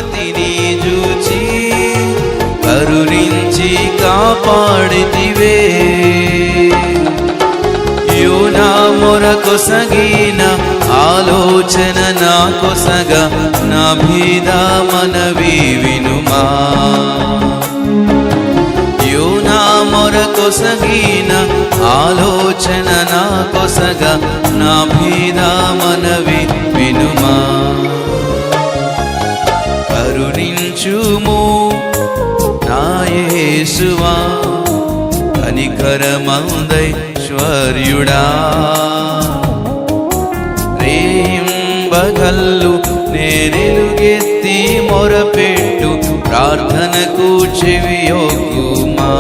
సంగతిని చూచి కరుణించి కాపాడితివే. యోనా మొర కొసగిన ఆలోచన నా కొసగ నా భీద మనవి వినుమా. యోనా మొర కొసగిన ఆలోచన నా కొసగ నా భీద మనవి వినుమా. కరుణించుము నా యేసువా కనికరమందైశ్వర్యుడా. రేయింబగల్లు నేనెలుగెత్తి మొరపెట్టు ప్రార్థనకు చెవియొగ్గుమా.